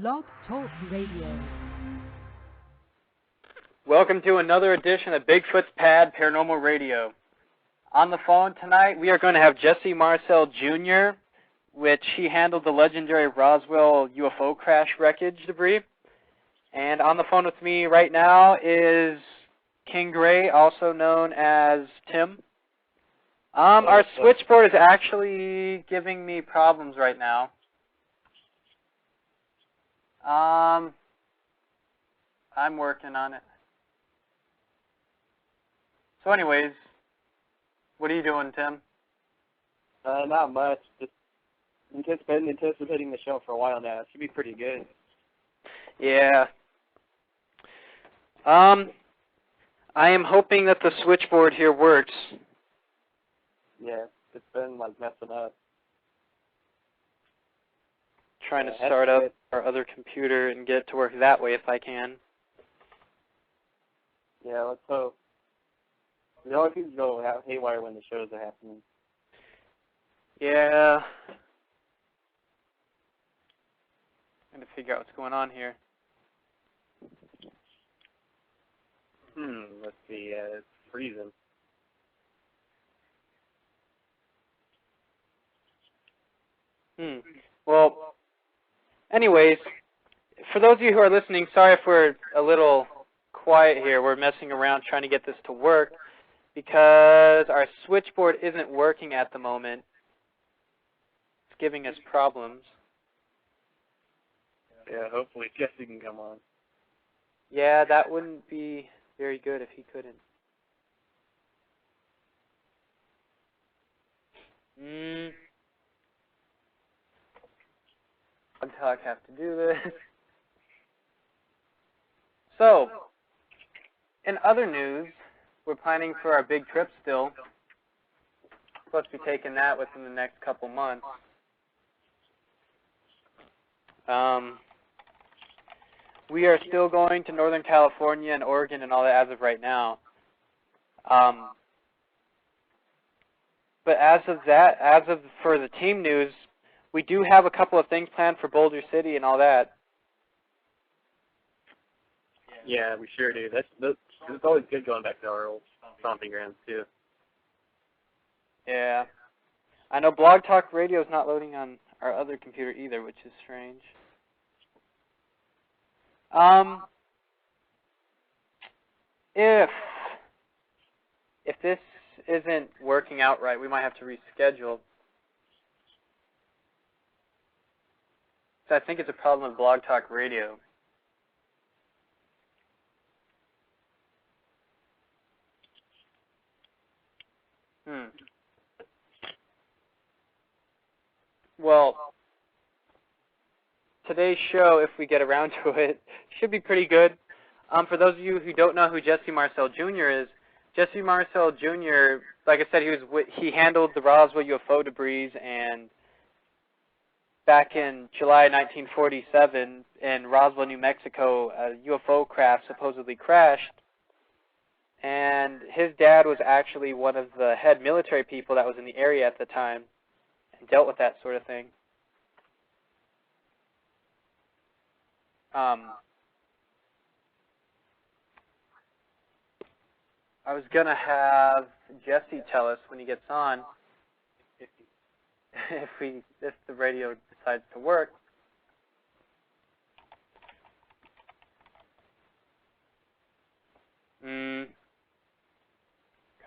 Blog Talk Radio. Welcome to another edition of Bigfoots Pad Paranormal Radio. On the phone tonight, we are going to have Jesse Marcel Jr., which he handled the legendary Roswell UFO crash wreckage debris. And on the phone with me right now is King Gray, also known as Tim. Our switchboard is actually giving me problems right now. I'm working on it. So anyways, what are you doing, Tim? Not much. Just anticipating the show for a while now. It should be pretty good. Yeah. I am hoping that the switchboard here works. Yeah, it's been like messing up. Trying to start up our other computer and get it to work that way if I can. Yeah, let's hope. We always seem to go haywire when the shows are happening. Yeah. I'm going to figure out what's going on here. Let's see. It's freezing. Well, anyways, for those of you who are listening, sorry if we're a little quiet here. We're messing around trying to get this to work because our switchboard isn't working at the moment. It's giving us problems. Yeah, hopefully Jesse can come on. Yeah, that wouldn't be very good if he couldn't. Until I have to do this. So, in other news, we're planning for our big trip still. Supposed to be taking that within the next couple months. We are still going to Northern California and Oregon and all that as of right now. But as of for the team news, we do have a couple of things planned for Boulder City and all that. Yeah, we sure do. It's always good going back to our old stomping grounds, too. Yeah. I know Blog Talk Radio is not loading on our other computer either, which is strange. If this isn't working out right, we might have to reschedule. So I think it's a problem with Blog Talk Radio. Well, today's show, if we get around to it, should be pretty good. For those of you who don't know who Jesse Marcel Jr. is, Jesse Marcel Jr., like I said, he handled the Roswell UFO debris, and back in July 1947 in Roswell, New Mexico, a UFO craft supposedly crashed, and his dad was actually one of the head military people that was in the area at the time and dealt with that sort of thing. I was going to have Jesse tell us when he gets on if the radio decides to work.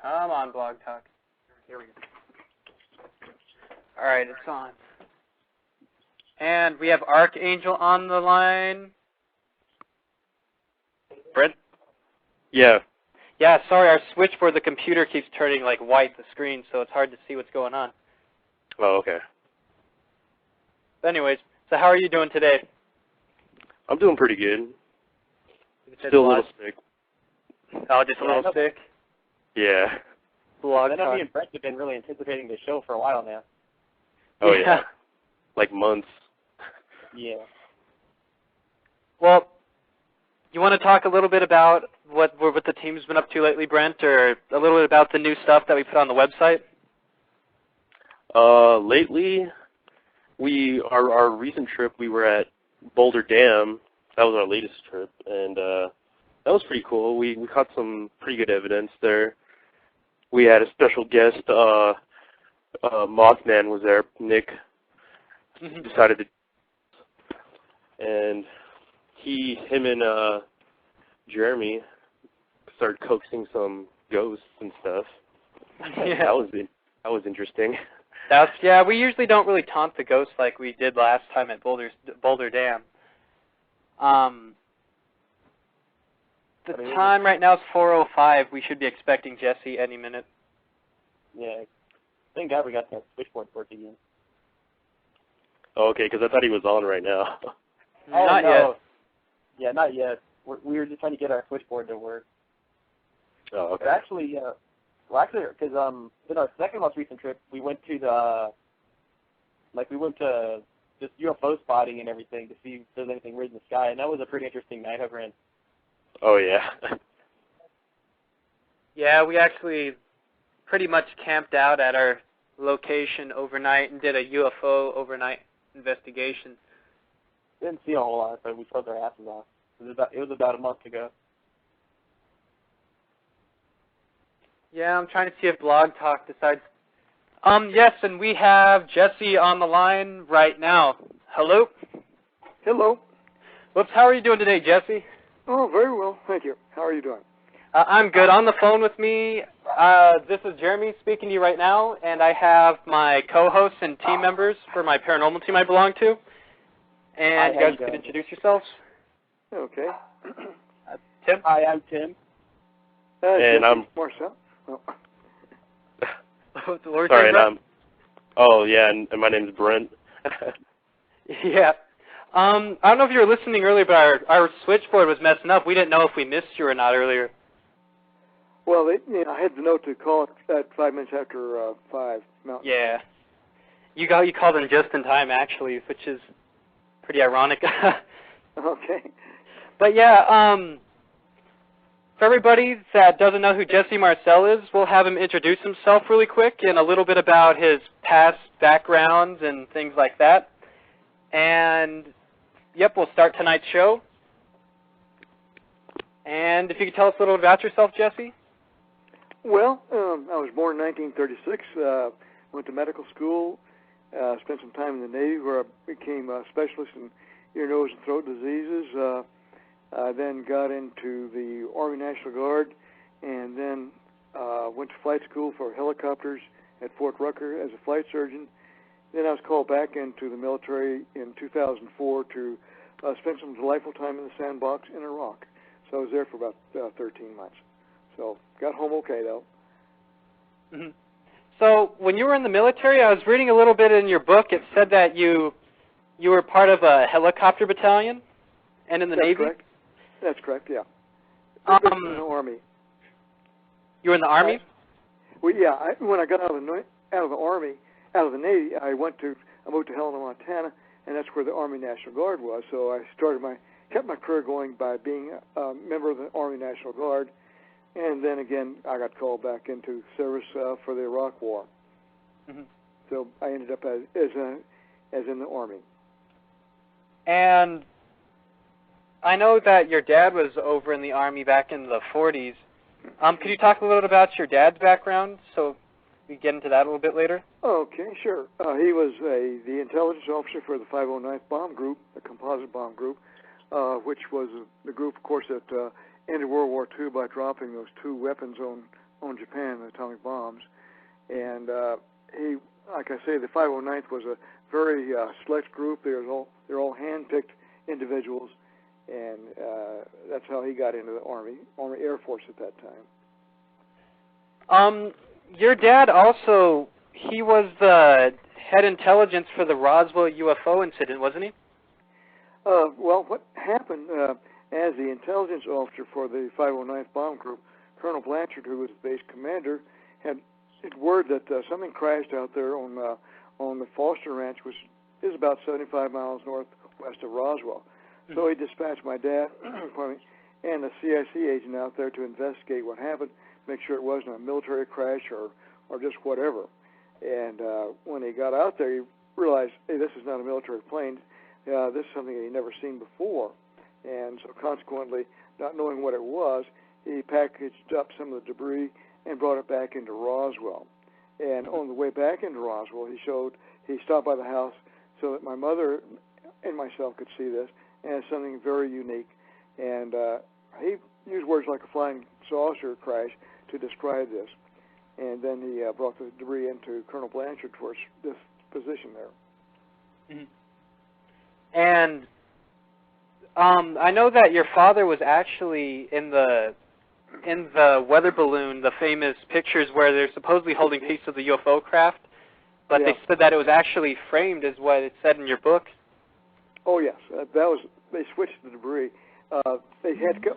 Come on, Blog Talk. Here we go. All right, it's on. And we have Archangel on the line. Brent? Yeah. Yeah, sorry, our switchboard, the computer keeps turning like white, the screen, so it's hard to see what's going on. Oh, okay. But anyways, so how are you doing today? I'm doing pretty good. Still a little sick. Oh, just a little sick? Yeah. Blog Talk. Me and Brent have been really anticipating the show for a while now. Oh, yeah. Like months. Yeah. Well, you want to talk a little bit about what the team's been up to lately, Brent, or a little bit about the new stuff that we put on the website? Lately, our recent trip, we were at Boulder Dam. That was our latest trip, and that was pretty cool. We caught some pretty good evidence there. We had a special guest. Mothman was there. Nick decided to, and him and Jeremy started coaxing some ghosts and stuff. Yeah. That was interesting. We usually don't really taunt the ghosts like we did last time at Boulder Dam. The time right now is 4:05. We should be expecting Jesse any minute. Yeah. Thank God we got that switchboard working again. Oh, okay, because I thought he was on right now. Not yet. Yeah, not yet. We were just trying to get our switchboard to work. Oh, okay. But actually, because in our second most recent trip, we went to just UFO spotting and everything to see if there's anything weird in the sky, and that was a pretty interesting night over in. Oh, yeah. Yeah, we actually pretty much camped out at our location overnight and did a UFO overnight investigation. Didn't see a whole lot, but we froze our asses off. It was about a month ago. Yeah, I'm trying to see if Blog Talk decides. Yes, and we have Jesse on the line right now. Hello? Hello. Whoops, how are you doing today, Jesse? Oh, very well, thank you. How are you doing? I'm good. On the phone with me, this is Jeremy speaking to you right now, and I have my co-hosts and team members for my paranormal team I belong to. And you guys could introduce yourselves. Okay. Tim? Hi, I'm Tim. And I'm Marcel. Oh. Sorry, and and my name's Brent. Yeah. I don't know if you were listening earlier, but our switchboard was messing up. We didn't know if we missed you or not earlier. Well, I had the note to call it at 5 minutes after 5 Mountain. Yeah. You called in just in time, actually, which is pretty ironic. Okay. But yeah, for everybody that doesn't know who Jesse Marcel is, we'll have him introduce himself really quick and a little bit about his past backgrounds and things like that. And, yep, we'll start tonight's show. And if you could tell us a little about yourself, Jesse. Well, I was born in 1936, went to medical school, spent some time in the Navy where I became a specialist in ear, nose, and throat diseases. I then got into the Army National Guard and then went to flight school for helicopters at Fort Rucker as a flight surgeon. Then I was called back into the military in 2004 to spend some delightful time in the sandbox in Iraq. So I was there for about 13 months. So got home okay, though. Mm-hmm. So when you were in the military, I was reading a little bit in your book. It said that you were part of a helicopter battalion and in the Navy? Correct. That's correct, yeah. In the Army. You were in the Army? Well, yeah. When I got out of the Navy, I moved to Helena, Montana, and that's where the Army National Guard was. So I kept my career going by being a member of the Army National Guard, and then again I got called back into service for the Iraq War. Mm-hmm. So I ended up as in the Army. And I know that your dad was over in the Army back in the 40s. Could you talk a little bit about your dad's background so we get into that a little bit later? Okay, sure. He was the intelligence officer for the 509th Bomb Group, the composite bomb group, which was the group, of course, that ended World War II by dropping those two weapons on Japan, the atomic bombs. And he, like I say, the 509th was a very select group. They're all hand-picked individuals, and that's how he got into the Army Air Force at that time. Your dad also, he was the head intelligence for the Roswell UFO incident, wasn't he? Well, what happened, as the intelligence officer for the 509th Bomb Group, Colonel Blanchard, who was the base commander, had word that something crashed out there on the Foster Ranch, which is about 75 miles northwest of Roswell. Mm-hmm. So he dispatched my dad and a CIC agent out there to investigate what happened, make sure it wasn't a military crash or just whatever. And when he got out there, he realized, hey, this is not a military plane. this is something that he'd never seen before. And so consequently, not knowing what it was, he packaged up some of the debris and brought it back into Roswell. And on the way back into Roswell, he stopped by the house so that my mother and myself could see this, and it's something very unique. And he used words like a flying saucer crash to describe this. And then he brought the debris into Colonel Blanchard towards this position there. Mm-hmm. And I know that your father was actually in the weather balloon, the famous pictures where they're supposedly holding pieces of the UFO craft, but they said that it was actually framed, is what it said in your book. Oh yes, they switched the debris. They had to go.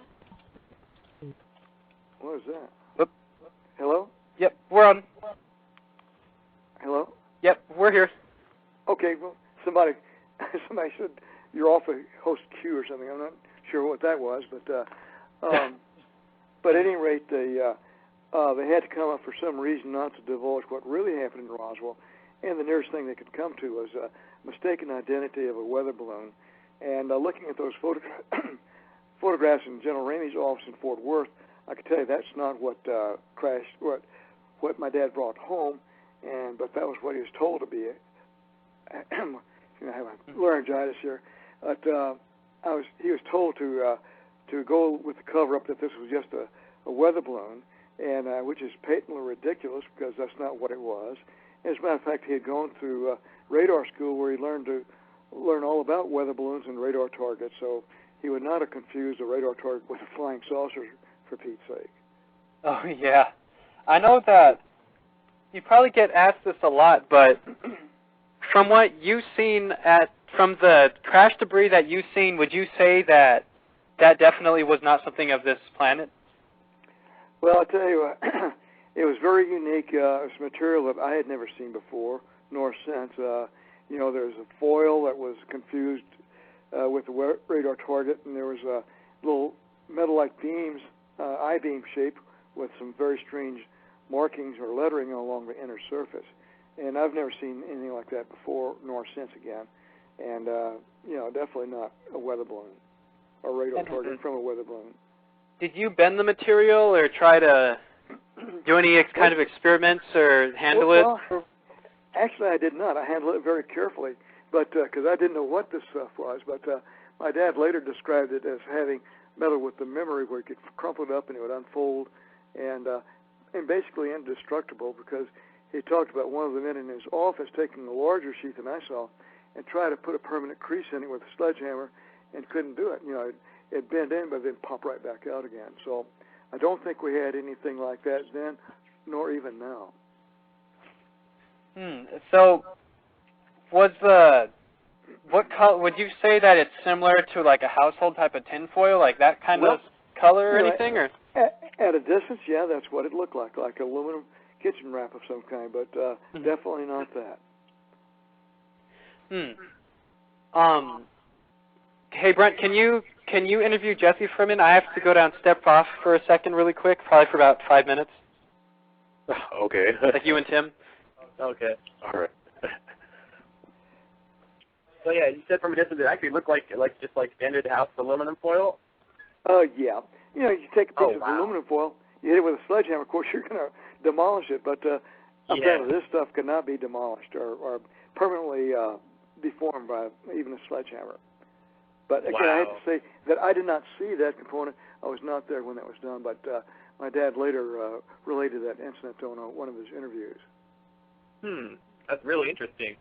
What is that? Whoop. Hello? Yep, we're on. Hello? Yep, we're here. Okay, well, somebody said you're off a host queue or something. I'm not sure what that was, but at any rate, they had to come up for some reason not to divulge what really happened in Roswell, and the nearest thing they could come to was a mistaken identity of a weather balloon. And looking at those photographs in General Ramey's office in Fort Worth, I could tell you that's not what crashed, what my dad brought home, but that was what he was told to be. I have a laryngitis here. But he was told to go with the cover up that this was just a weather balloon, and which is patently ridiculous because that's not what it was. As a matter of fact, he had gone through radar school where he learned all about weather balloons and radar targets, so he would not have confused a radar target with a flying saucer, for Pete's sake. Oh, yeah. I know that you probably get asked this a lot, but from what you've seen from the crash debris that you've seen, would you say that definitely was not something of this planet? Well, I'll tell you what, it was very unique. It was material that I had never seen before, nor since. There's a foil that was confused with the radar target, and there was little metal-like beams, I-beam shape, with some very strange markings or lettering along the inner surface. And I've never seen anything like that before, nor since again. And, definitely not a weather balloon, or radar target from a weather balloon. Did you bend the material or try to do any kind of experiments or handle it? Well, actually, I did not. I handled it very carefully, but because I didn't know what this stuff was. But my dad later described it as having metal with the memory where it could crumple it up and it would unfold, and basically indestructible, because he talked about one of the men in his office taking a larger sheet than I saw and tried to put a permanent crease in it with a sledgehammer and couldn't do it. It bent in, but then pop right back out again. So I don't think we had anything like that then, nor even now. So what color, would you say that it's similar to like a household type of tinfoil, like that kind of color or anything? Or at a distance, yeah, that's what it looked like aluminum kitchen wrap of some kind, but definitely not that. Hey, Brent, can you interview Jesse for a minute? I have to go down, step off for a second really quick, probably for about 5 minutes. Okay. Like you and Tim. Okay. All right. So yeah, you said from a distance it actually looked like just like standard house aluminum foil? Yeah. You take a piece of aluminum foil, you hit it with a sledgehammer, of course you're going to demolish it, but I'm telling you, this stuff cannot be demolished or permanently deformed by even a sledgehammer. But again, I have to say that I did not see that component. I was not there when that was done, but my dad later related that incident on one of his interviews. That's really interesting.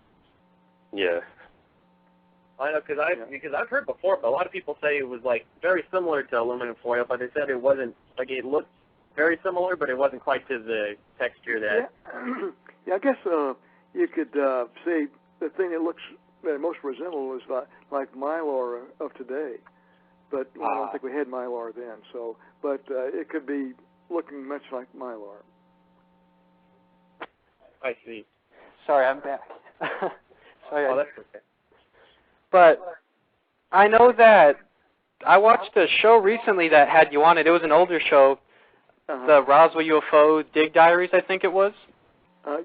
Yeah. I know, because I've heard before, but a lot of people say it was like very similar to aluminum foil, but they said it wasn't, like it looked very similar, but it wasn't quite to the texture that. Yeah, I guess you could say the thing that it most resembled was like Mylar of today, but I don't think we had Mylar then. So, but it could be looking much like Mylar. I see. Sorry, I'm back. Sorry. Oh, that's okay. But I know that I watched a show recently that had you on it. It was an older show, the Roswell UFO Dig Diaries, I think it was.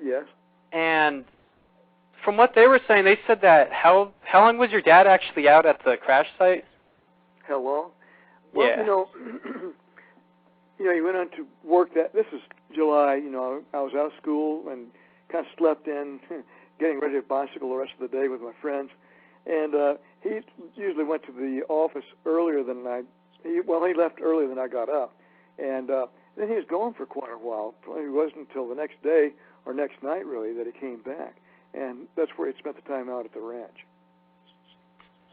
Yes. And from what they were saying, they said that how long was your dad actually out at the crash site? How long? Well, Yeah. He went on to work this is July, I was out of school and kind of slept in, getting ready to bicycle the rest of the day with my friends. And he usually went to the office earlier than he left earlier than I got up. And then he was gone for quite a while. It wasn't until the next day or next night, really, that he came back. And that's where he spent the time out at the ranch.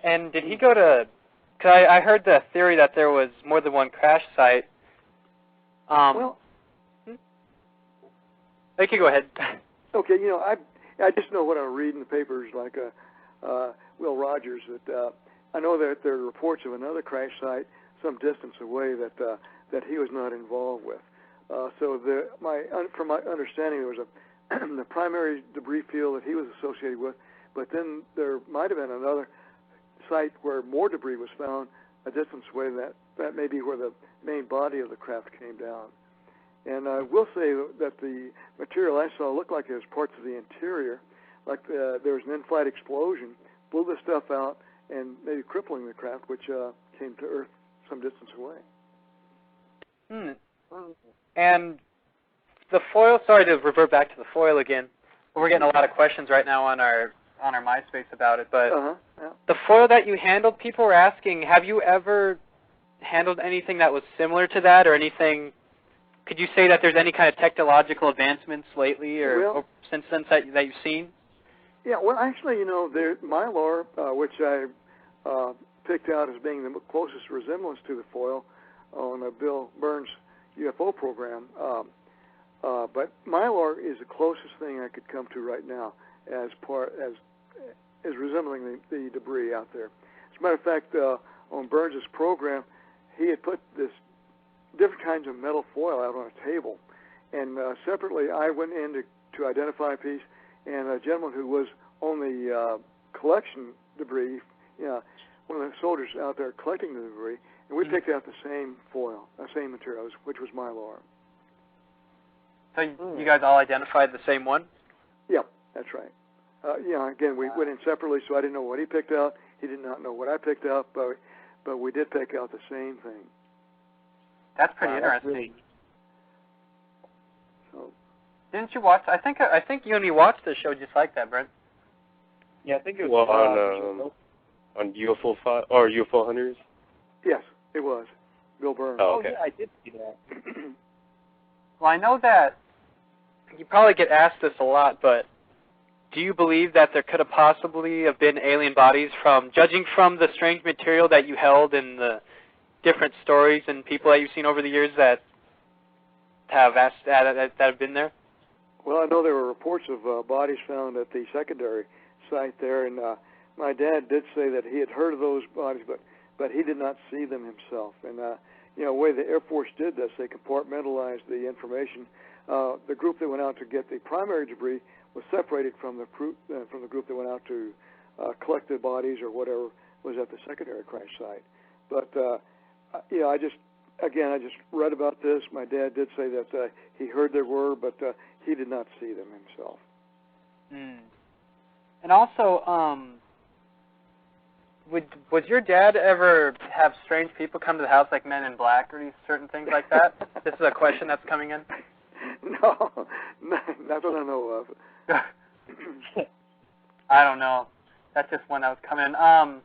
And did he go to, because I heard the theory that there was more than one crash site. Well, you can go ahead. Okay, I just know what I read in the papers, like Will Rogers, that I know that there are reports of another crash site some distance away that he was not involved with. So from my understanding, there was the primary debris field that he was associated with, but then there might have been another site where more debris was found a distance away. That may be where the main body of the craft came down. And I will say that the material I saw looked like it was parts of the interior, like there was an in-flight explosion, blew the stuff out, and maybe crippling the craft, which came to Earth some distance away. And the foil, sorry to revert back to the foil again, but we're getting a lot of questions right now on our MySpace about it, but the foil that you handled, people were asking, have you ever handled anything that was similar to that, or anything? Could you say that there's any kind of technological advancements lately or since then that you've seen? Yeah, well, actually, Mylar, which I picked out as being the closest resemblance to the foil on Bill Burns' UFO program, but Mylar is the closest thing I could come to right now as resembling the debris out there. As a matter of fact, on Burns' program, he had put this different kinds of metal foil out on a table, and separately I went in to identify a piece, and a gentleman who was on the collection debris, one of the soldiers out there collecting the debris, and we picked out the same foil, the same materials, which was Mylar. So you guys all identified the same one? Yeah, that's right. Again, we went in separately, so I didn't know what he picked out. He did not know what I picked out, but we did pick out the same thing. That's pretty interesting. So, didn't you watch? I think you and me watched a show just like that, Brent. Yeah, I think it was on UFO or UFO Hunters. Yes, it was Bill Burns. Oh, okay. Yeah, I did see that. Well, I know that you probably get asked this a lot, but do you believe that there could have possibly have been alien bodies judging from the strange material that you held and the different stories and people that you've seen over the years that have been there? Well, I know there were reports of bodies found at the secondary site there, and my dad did say that he had heard of those bodies, but he did not see them himself. And the way the Air Force did this, they compartmentalized the information. The group that went out to get the primary debris was separated from the group that went out to collect the bodies or whatever was at the secondary crash site. But I just read about this. My dad did say that he heard there were, but he did not see them himself. And also, would your dad ever have strange people come to the house like Men in Black or these certain things like that? This is a question that's coming in. No, not that I know of. I don't know. That's just one that was coming in.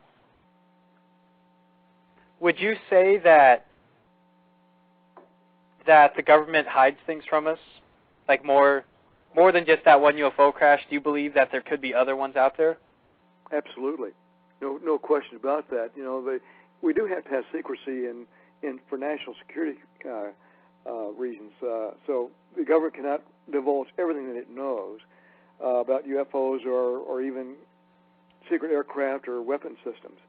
Would you say that the government hides things from us, like more than just that one UFO crash? Do you believe that there could be other ones out there? Absolutely, no question about that. We do have to have secrecy for national security reasons. So the government cannot divulge everything that it knows about UFOs or even secret aircraft or weapon systems.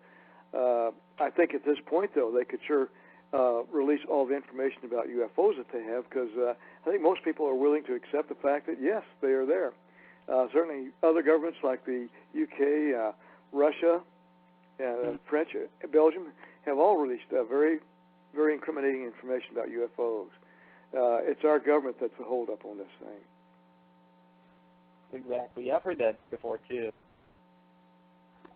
I think at this point, though, they could sure release all the information about UFOs that they have, because I think most people are willing to accept the fact that, yes, they are there. Certainly other governments like the UK, Russia, French, Belgium have all released very, very incriminating information about UFOs. It's our government that's the holdup on this thing. Exactly. Yeah, I've heard that before too.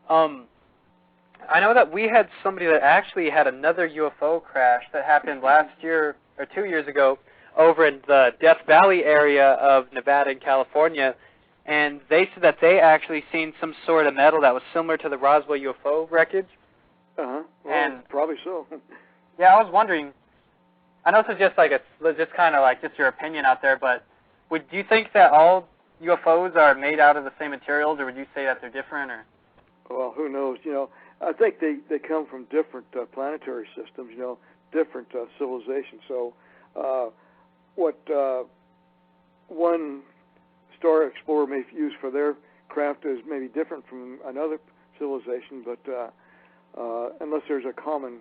I know that we had somebody that actually had another UFO crash that happened last year or 2 years ago over in the Death Valley area of Nevada and California, and they said that they actually seen some sort of metal that was similar to the Roswell UFO wreckage. Well, and probably so. Yeah, I was wondering. I know this is just like just kind of like just your opinion out there, but do you think that all UFOs are made out of the same materials, or would you say that they're different? Or well, who knows? I think they come from different planetary systems. Different civilizations. So, what one star explorer may use for their craft is maybe different from another civilization, but unless there's a common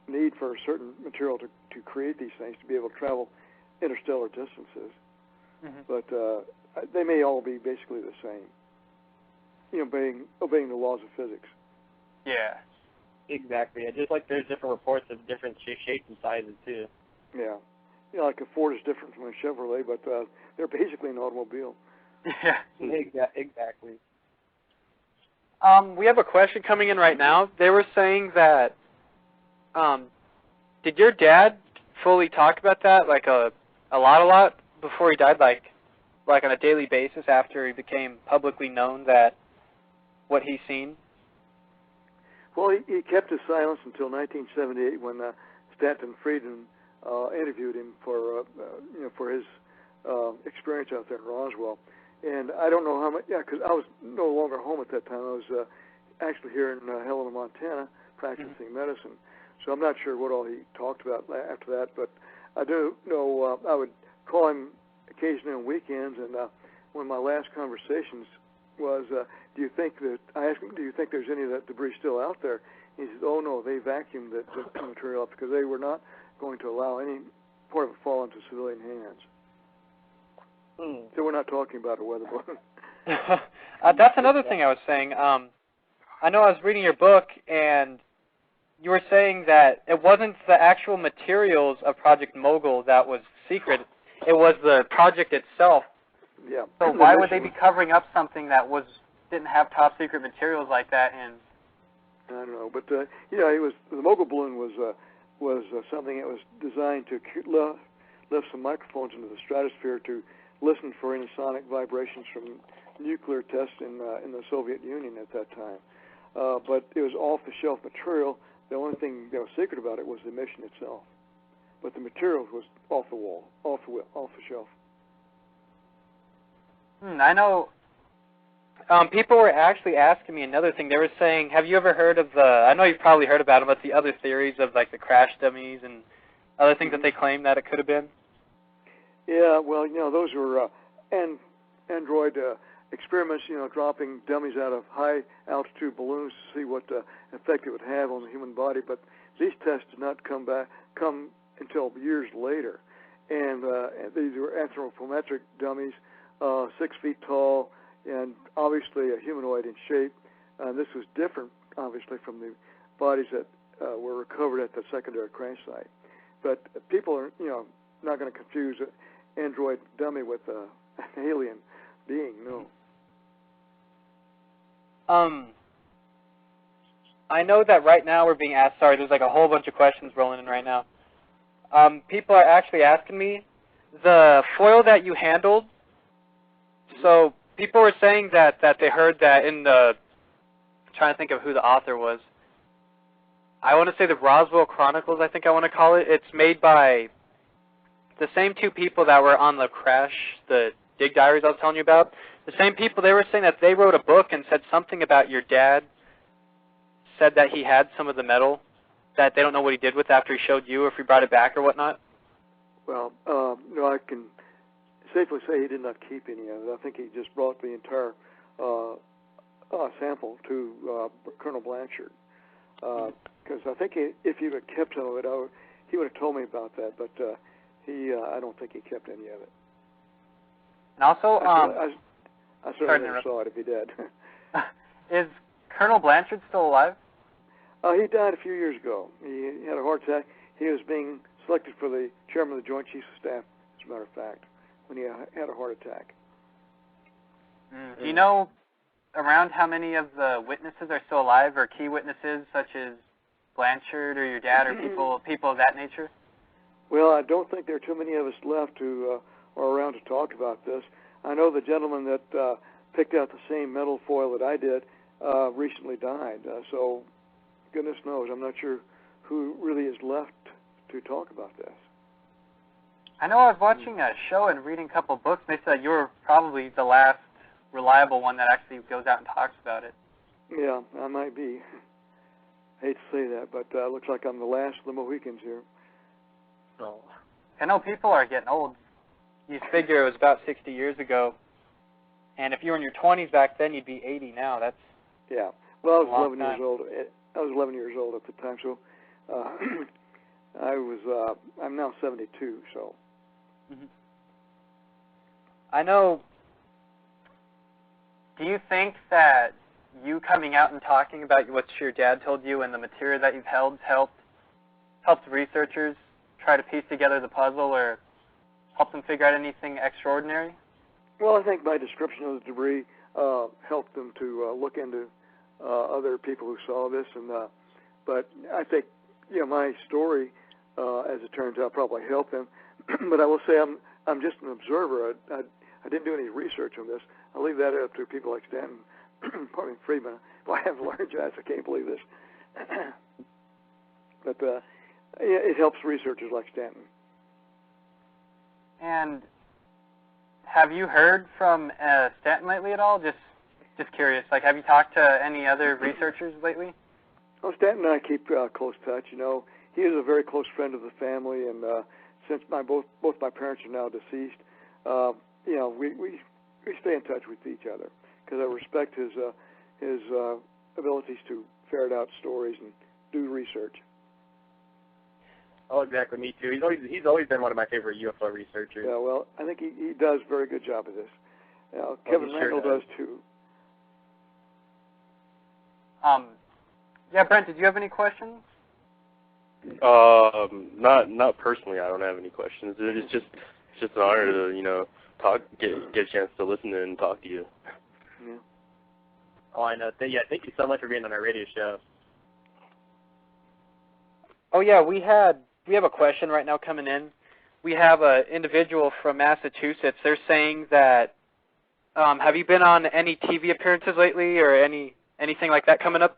need for a certain material to create these things to be able to travel interstellar distances. Mm-hmm. But they may all be basically the same, obeying the laws of physics. Yeah. Exactly. Yeah, just like there's different reports of different shapes and sizes too. Yeah. Like a Ford is different from a Chevrolet, but they're basically an automobile. Yeah. Exactly. We have a question coming in right now. They were saying that, did your dad fully talk about that, like a lot, before he died, like on a daily basis after he became publicly known that what he's seen? Well, he kept his silence until 1978 when Stanton Friedman interviewed him for his experience out there in Roswell. And I don't know how much, because I was no longer home at that time. I was actually here in Helena, Montana, practicing medicine. So I'm not sure what all he talked about after that, but I do know I would call him occasionally on weekends, and one of my last conversations was, I asked him, do you think there's any of that debris still out there? He said, oh no, they vacuumed the material up because they were not going to allow any part of it fall into civilian hands. So we're not talking about a weather balloon. That's another thing I was saying. I know I was reading your book, and you were saying that it wasn't the actual materials of Project Mogul that was secret. It was the project itself. Yeah. So why would they be covering up something that didn't have top secret materials like that? And I don't know, but the Mogul balloon was something that was designed to lift some microphones into the stratosphere to listen for any sonic vibrations from nuclear tests in the Soviet Union at that time. But it was off-the-shelf material. The only thing that was secret about it was the mission itself. But the material was off the shelf. I know people were actually asking me another thing. They were saying, have you ever heard of I know you've probably heard about them, but the other theories of like the crash dummies and other things that they claim that it could have been? Yeah, well, those were android experiments, dropping dummies out of high-altitude balloons to see what effect it would have on the human body. But these tests did not come until years later. And these were anthropometric dummies, 6 feet tall, and obviously a humanoid in shape. This was different, obviously, from the bodies that were recovered at the secondary crash site. But people are, not going to confuse an android dummy with an alien being, no. I know that right now we're being asked, sorry, there's like a whole bunch of questions rolling in right now. People are actually asking me, the foil that you handled, so people were saying that they heard that in I'm trying to think of who the author was. I want to say the Roswell Chronicles, I think I want to call it. It's made by the same two people that were on the crash, the Dig Diaries I was telling you about. The same people, they were saying that they wrote a book and said something about your dad, said that he had some of the metal, that they don't know what he did with after he showed you, or if he brought it back or whatnot. Well, no, I can safely say he did not keep any of it. I think he just brought the entire sample to Colonel Blanchard. Because I think if he'd have kept some of it, he would have told me about that. But I don't think he kept any of it. And also, I certainly never saw it if he did. Is Colonel Blanchard still alive? He died a few years ago. He had a heart attack. He was being selected for the chairman of the Joint Chiefs of Staff, as a matter of fact, when he had a heart attack. Do you know around how many of the witnesses are still alive, or key witnesses such as Blanchard or your dad, or people of that nature? Well, I don't think there are too many of us left who are around to talk about this. I know the gentleman that picked out the same metal foil that I did recently died. So goodness knows, I'm not sure who really is left to talk about this. I know I was watching a show and reading a couple of books, and they said you were probably the last reliable one that actually goes out and talks about it. Yeah, I might be. Hate to say that, but looks like I'm the last of the Mohicans here. Oh. I know people are getting old. You figure it was about 60 years ago, and if you were in your 20s back then, you'd be 80 now. That's yeah. Well, I was 11 time. years old. I was 11 years old at the time, so I'm now 72. So. Mm-hmm. I know. Do you think that you coming out and talking about what your dad told you and the material that you've held helped researchers try to piece together the puzzle or help them figure out anything extraordinary? Well, I think my description of the debris helped them to look into other people who saw this, and but I think my story, as it turns out, probably helped them. But I will say I'm just an observer. I didn't do any research on this. I'll leave that up to people like Stanton, pardon me, Friedman. Well, I have laryngitis. I can't believe this. But it helps researchers like Stanton. And have you heard from Stanton lately at all? Just curious. Like, have you talked to any other researchers lately? Oh, Stanton and I keep close touch. He is a very close friend of the family, and since both my parents are now deceased, we stay in touch with each other because I respect his abilities to ferret out stories and do research. Oh, exactly. Me too. He's always been one of my favorite UFO researchers. Yeah, well, I think he does a very good job of this. Kevin Randall does too. Yeah, Brent, did you have any questions? Not personally. I don't have any questions. It's just an honor to talk, get a chance to listen and talk to you. Yeah. Oh, I know. Thank you so much for being on our radio show. Oh yeah, we have a question right now coming in. We have an individual from Massachusetts. They're saying that have you been on any TV appearances lately or anything like that coming up?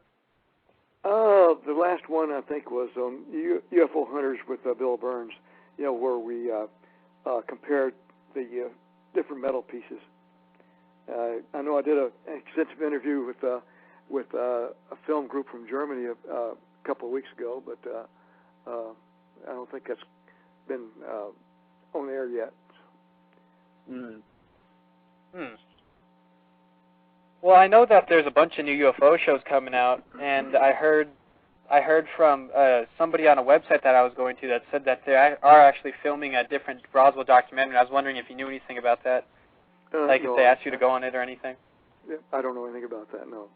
The last one I think was on UFO Hunters with Bill Burns. Where we compared the different metal pieces. I know I did an extensive interview with a film group from Germany a couple of weeks ago, but I don't think that's been on air yet. Well, I know that there's a bunch of new UFO shows coming out, and I heard from somebody on a website that I was going to that said that they are actually filming a different Roswell documentary. I was wondering if you knew anything about that, like if they asked you to go on it or anything. Yeah, I don't know anything about that, no.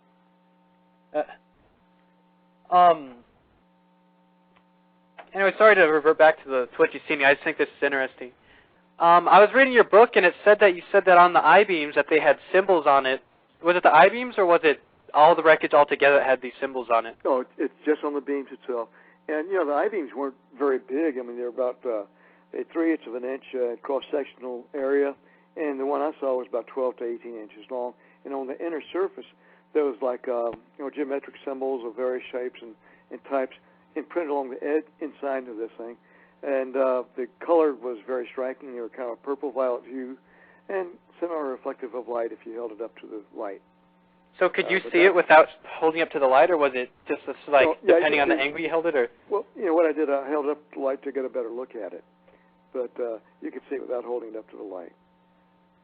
Anyway, sorry to revert back to what you see me. I just think this is interesting. I was reading your book, and it said that on the I-beams that they had symbols on it. Was it the I-beams, or was it all the wreckage altogether that had these symbols on it? No, it's just on the beams itself. And, the I-beams weren't very big. I mean, they're about 3/8 of an inch cross-sectional area, and the one I saw was about 12 to 18 inches long. And on the inner surface, there was like geometric symbols of various shapes and types imprinted along the edge inside of this thing. And the color was very striking. They were kind of purple-violet hue and semi-reflective of light if you held it up to the light. So could you see it without holding up to the light, or was it just depending on the angle you held it? Or? Well, what I did, I held it up to the light to get a better look at it. But you could see it without holding it up to the light.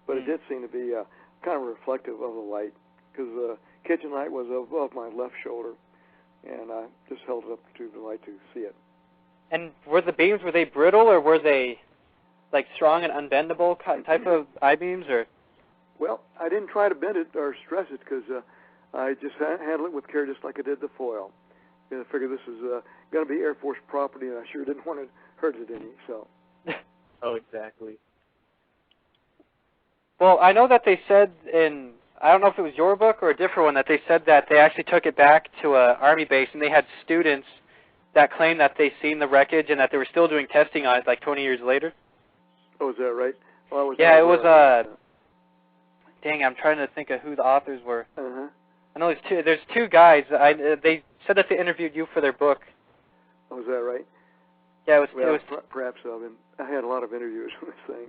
But it did seem to be kind of reflective of the light, because the kitchen light was above my left shoulder, and I just held it up to the light to see it. And were the beams, were they brittle, or were they like strong and unbendable type of I-beams, or? Well, I didn't try to bend it or stress it, because I just handled it with care, just like I did the foil. And I figured this is going to be Air Force property, and I sure didn't want to hurt it any. So. Oh, exactly. Well, I know that they said in I don't know if it was your book or a different one, that they said that they actually took it back to an Army base, and they had students that claimed that they seen the wreckage and that they were still doing testing on it like 20 years later. Oh, is that right? Well, it was, dang, I'm trying to think of who the authors were. Uh-huh. I know there's two guys. They said that they interviewed you for their book. Oh, is that right? Yeah, it was. Well, perhaps so. I had a lot of interviews on this thing.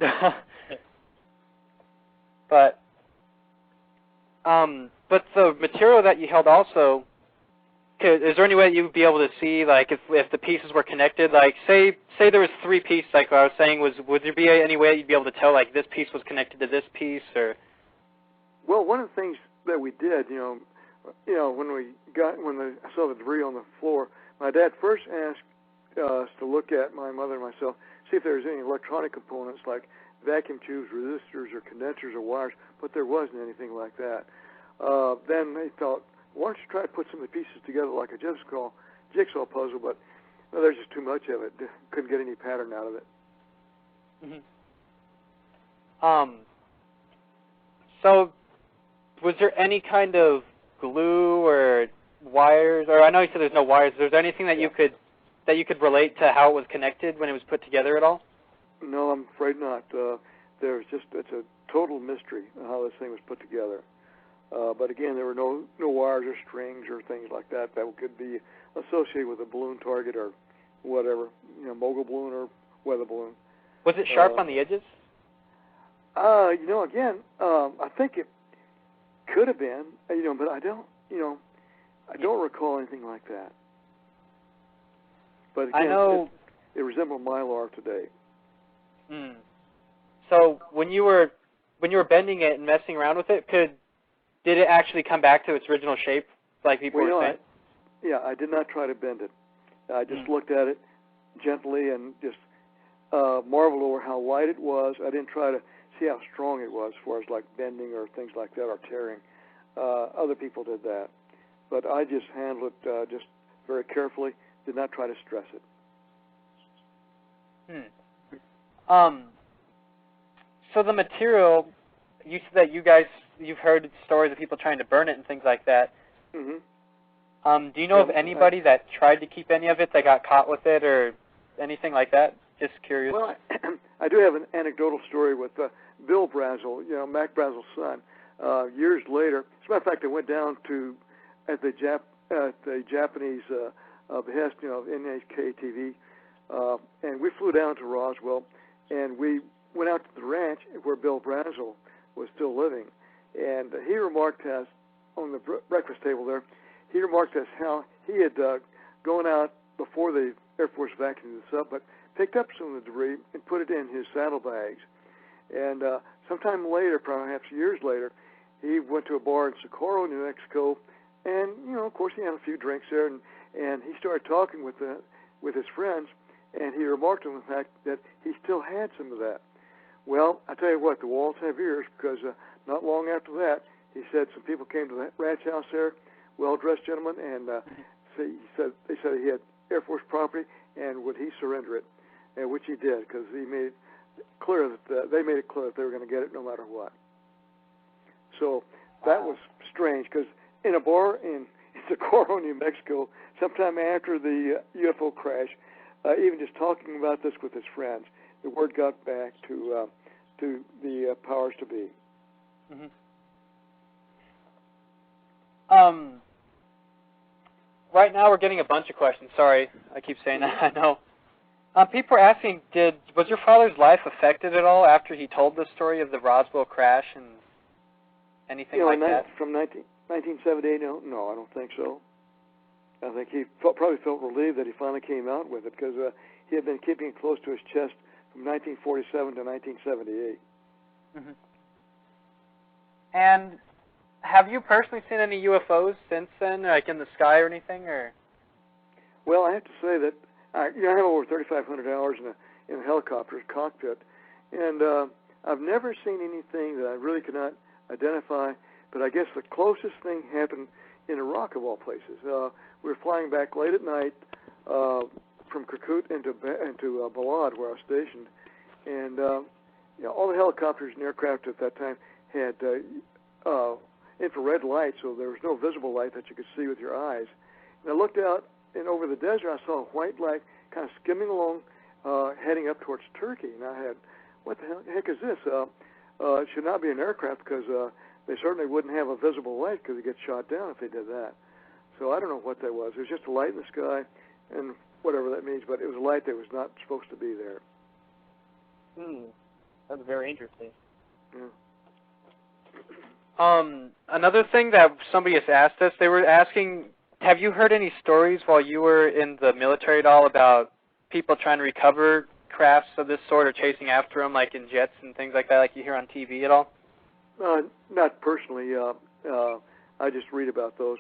But the material that you held also, is there any way you'd be able to see, like, if the pieces were connected? Like, say there was 3 pieces, like what I was saying, would there be any way you'd be able to tell, like, this piece was connected to this piece, or? Well, one of the things that we did, when I saw the debris on the floor, my dad first asked us to look at, my mother and myself, see if there was any electronic components like vacuum tubes, resistors, or condensers, or wires, but there wasn't anything like that. Then they thought, why don't you try to put some of the pieces together like a jigsaw puzzle, but there's just too much of it. Couldn't get any pattern out of it. Mm-hmm. So was there any kind of glue or wires, or I know you said there's no wires, is there anything that you could relate to how it was connected when it was put together at all? No, I'm afraid not. It's a total mystery how this thing was put together. But again, there were no wires or strings or things like that could be associated with a balloon target or whatever, mogul balloon or weather balloon. Was it sharp on the edges? Again, I think it could have been, but I don't recall anything like that. But again, I know it resembled mylar today. Mm. So when you were bending it and messing around with it, did it actually come back to its original shape, like people were saying? I did not try to bend it. I just looked at it gently and just marveled over how light it was. I didn't try to see how strong it was as far as like bending or things like that or tearing. Other people did that. But I just handled it just very carefully, did not try to stress it. So the material, you said that you've heard stories of people trying to burn it and things like that. Mm-hmm. Do you know of anybody that tried to keep any of it that got caught with it or anything like that? Just curious. Well, I do have an anecdotal story with Bill Brazel, Mac Brazel's son. Years later, as a matter of fact, I went down to at the Japanese behest, NHK TV, and we flew down to Roswell, and we went out to the ranch where Bill Brazel was still living, and he remarked as on the breakfast table there, he remarked as how he had gone out before the Air Force vacuumed this up, but picked up some of the debris and put it in his saddlebags. And sometime later, perhaps years later, he went to a bar in Socorro, New Mexico, and of course, he had a few drinks there, and he started talking with his friends, and he remarked on the fact that he still had some of that. Well, I tell you what, the walls have ears, because not long after that, he said some people came to the ranch house there, well-dressed gentlemen, and they said he had Air Force property, and would he surrender it, and which he did, because he made it clear that they made it clear that they were going to get it no matter what. So that was strange, because in a bar in Socorro, New Mexico, sometime after the UFO crash, even just talking about this with his friends, the word got back to the powers to be. Mm-hmm. Right now we're getting a bunch of questions. Sorry, I keep saying that. I know. People are asking, was your father's life affected at all after he told the story of the Roswell crash and anything like that? From 1978, no, I don't think so. I think he probably felt relieved that he finally came out with it, because he had been keeping it close to his chest from 1947 to 1978. Mm-hmm. And have you personally seen any UFOs since then, like in the sky or anything, or? Well, I have to say that I have over 3,500 hours in a helicopter's cockpit, and I've never seen anything that I really could not identify. But I guess the closest thing happened in Iraq, of all places. We were flying back late at night from Kirkuk into Balad, where I was stationed, and all the helicopters and aircraft at that time had infrared light, so there was no visible light that you could see with your eyes. And I looked out, and over the desert, I saw a white light kind of skimming along, heading up towards Turkey. And I had, what the heck is this? It should not be an aircraft because they certainly wouldn't have a visible light because it gets shot down if they did that. So I don't know what that was. It was just a light in the sky, and whatever that means, but it was a light that was not supposed to be there. That's very interesting. Yeah. Another thing that somebody has asked us, they were asking, have you heard any stories while you were in the military at all about people trying to recover crafts of this sort or chasing after them, like in jets and things like that, like you hear on TV at all? Not personally. I just read about those.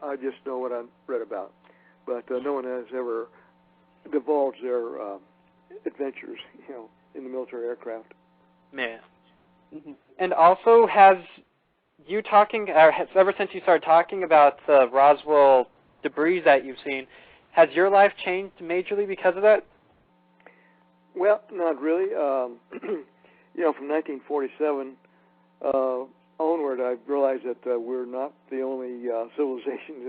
I just know what I read about. But no one has ever divulged their adventures, in the military aircraft. Man. Mm-hmm. And also, has you talking, ever since you started talking about the Roswell debris that you've seen, has your life changed majorly because of that? Well, not really. From 1947 onward, I realized that we're not the only civilizations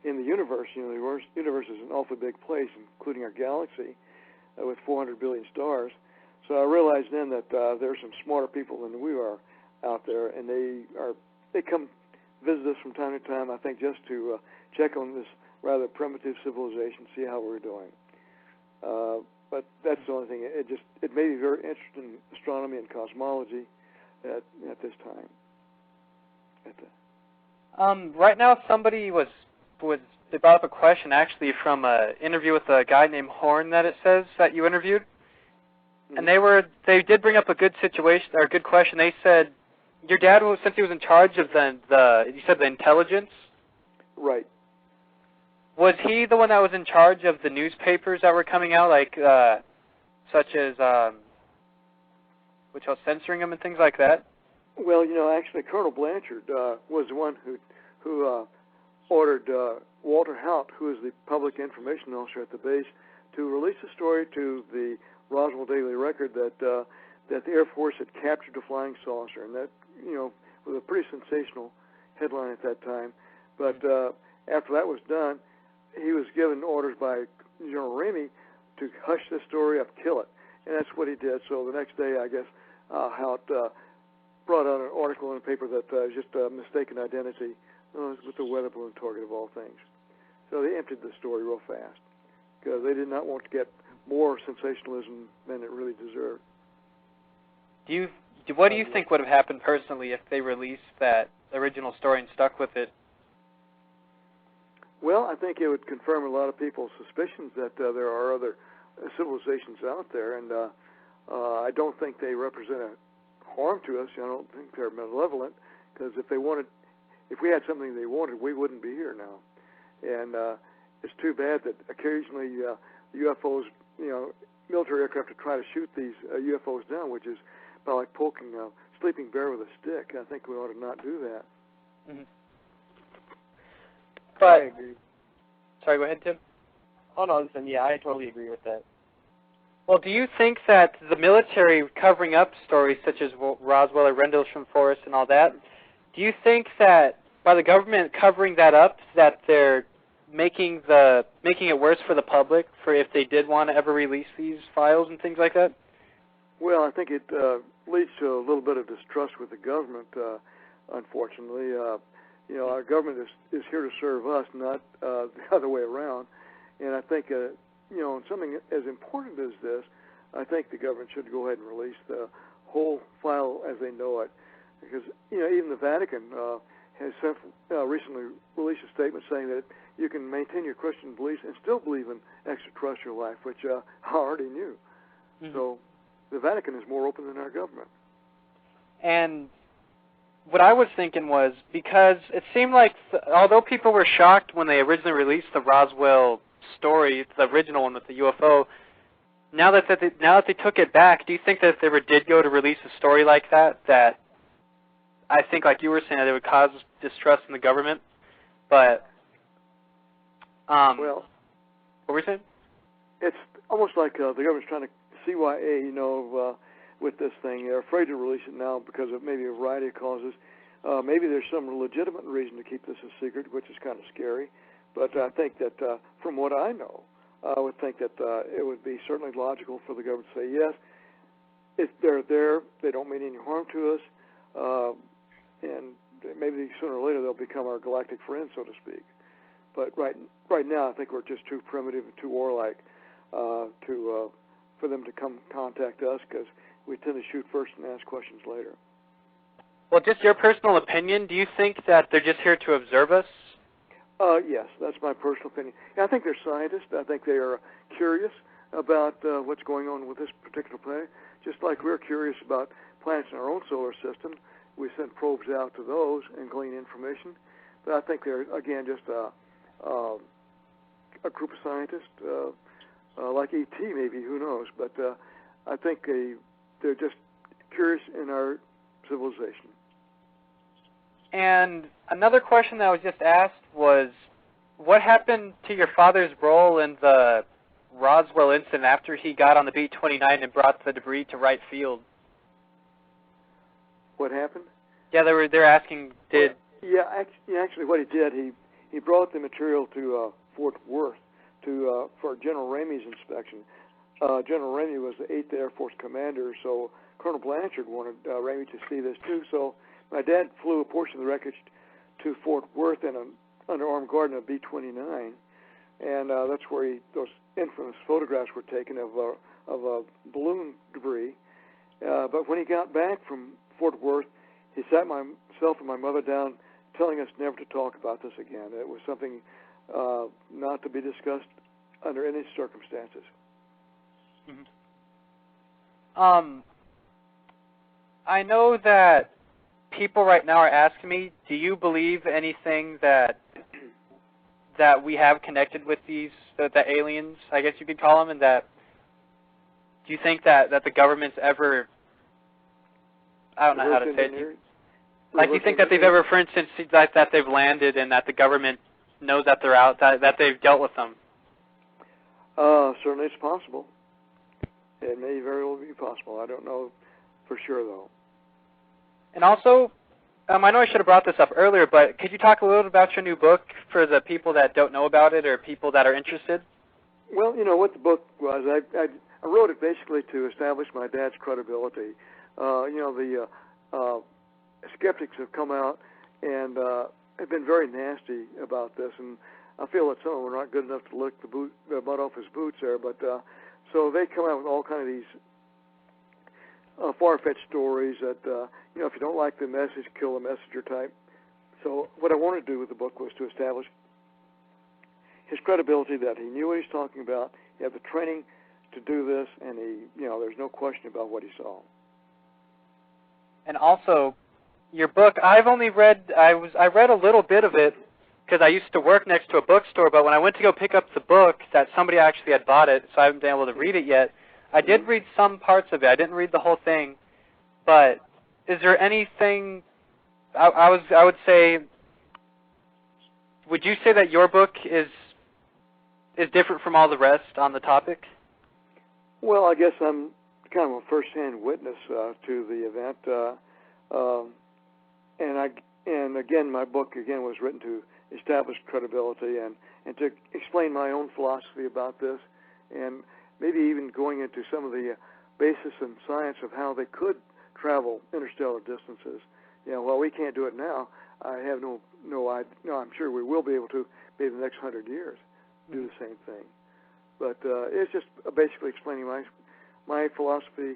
in the universe. The universe is an awfully big place, including our galaxy, with 400 billion stars. So I realized then that there's some smarter people than we are out there, and they come visit us from time to time, I think, just to check on this rather primitive civilization, see how we're doing. But that's the only thing. It made me very interested in astronomy and cosmology at this time. Right now, somebody they brought up a question actually from an interview with a guy named Horn that it says that you interviewed, and they did bring up a good situation or a good question. They said your dad, since he was in charge of you said the intelligence, right? Was he the one that was in charge of the newspapers that were coming out, like such as which was censoring them and things like that? Well, actually, Colonel Blanchard was the one who ordered Walter Haut, who is the public information officer at the base, to release a story to the Roswell Daily Record that the Air Force had captured a flying saucer, and that was a pretty sensational headline at that time. But after that was done, he was given orders by General Ramey to hush this story up, kill it, and that's what he did. So the next day, I guess, Haut brought out an article in the paper that was just a mistaken identity with the weather balloon target of all things. So they emptied the story real fast because they did not want to get more sensationalism than it really deserved. What do you think would have happened personally if they released that original story and stuck with it? Well, I think it would confirm a lot of people's suspicions that there are other civilizations out there, and I don't think they represent a harm to us. I don't think they're malevolent, because if we had something they wanted, we wouldn't be here now. And it's too bad that occasionally UFOs, military aircraft to try to shoot these UFOs down, which is about like poking a sleeping bear with a stick. I think we ought to not do that. Mm-hmm. But I agree. Sorry, go ahead, Tim. Oh, no, listen, yeah, I totally agree with that. Well, do you think that the military covering up stories such as Roswell or Rendlesham Forest and all that, do you think that by the government covering that up, that they're making it worse for the public for if they did want to ever release these files and things like that? Well, I think it leads to a little bit of distrust with the government, unfortunately. Our government is here to serve us, not the other way around. And I think, in something as important as this, I think the government should go ahead and release the whole file as they know it. Because, even the Vatican has recently released a statement saying that you can maintain your Christian beliefs and still believe in extraterrestrial life, which I already knew. Mm-hmm. So the Vatican is more open than our government. And what I was thinking was, because it seemed like, although people were shocked when they originally released the Roswell story, the original one with the UFO, now that they took it back, do you think that if they did go to release a story like that I think, like you were saying, that it would cause distrust in the government? But, well, what were you saying? It's almost like the government's trying to CYA, with this thing. They're afraid to release it now because of maybe a variety of causes. Maybe there's some legitimate reason to keep this a secret, which is kind of scary. But I think that from what I know, I would think that it would be certainly logical for the government to say, yes, if they're there, they don't mean any harm to us, and maybe sooner or later they'll become our galactic friends, so to speak. But right now, I think we're just too primitive and too warlike for them to come contact us, because we tend to shoot first and ask questions later. Well, just your personal opinion, do you think that they're just here to observe us? Yes, that's my personal opinion. I think they're scientists. I think they are curious about what's going on with this particular planet, just like we're curious about planets in our own solar system. We send probes out to those and glean information. But I think they're, again, just a group of scientists, like E.T. maybe, who knows. But I think they're just curious in our civilization. And another question that was just asked was, what happened to your father's role in the Roswell incident after he got on the B-29 and brought the debris to right field? What happened? Yeah, they're asking, did... Actually what he did, he brought the material to Fort Worth for General Ramey's inspection. General Ramey was the 8th Air Force commander, so Colonel Blanchard wanted Ramey to see this too, so my dad flew a portion of the wreckage to Fort Worth in an under-armed guard in a B-29, and that's where those infamous photographs were taken of balloon debris. But when he got back from Fort Worth, he sat myself and my mother down, telling us never to talk about this again. It was something not to be discussed under any circumstances. Mm-hmm. I know that people right now are asking me, do you believe anything that we have connected with the aliens, I guess you could call them, and that do you think that the government's ever, I don't know how to say it, like do you think that they've ever, for instance, that they've landed and that the government knows that they're out, that they've dealt with them? Certainly it's possible. It may very well be possible. I don't know for sure, though. And also, I know I should have brought this up earlier, but could you talk a little about your new book for the people that don't know about it or people that are interested? Well, you know what the book was. I wrote it basically to establish my dad's credibility. The skeptics have come out and have been very nasty about this, and I feel that some of them are not good enough to lick the butt off his boots there. But so they come out with all kind of these far-fetched stories that, if you don't like the message, kill the messenger type. So what I wanted to do with the book was to establish his credibility, that he knew what he's talking about, he had the training to do this, and there's no question about what he saw. And also, your book, I read a little bit of it because I used to work next to a bookstore, but when I went to go pick up the book, that somebody actually had bought it, so I haven't been able to read it yet. I did read some parts of it. I didn't read the whole thing. But is there anything, I would say, would you say that your book is different from all the rest on the topic? Well, I guess I'm kind of a first-hand witness to the event. And again, my book, was written to establish credibility and to explain my own philosophy about this, and maybe even going into some of the basis and science of how they could travel interstellar distances. While we can't do it now, I have I'm sure we will be able to, maybe in the next 100 years, do the same thing. But it's just basically explaining my philosophy,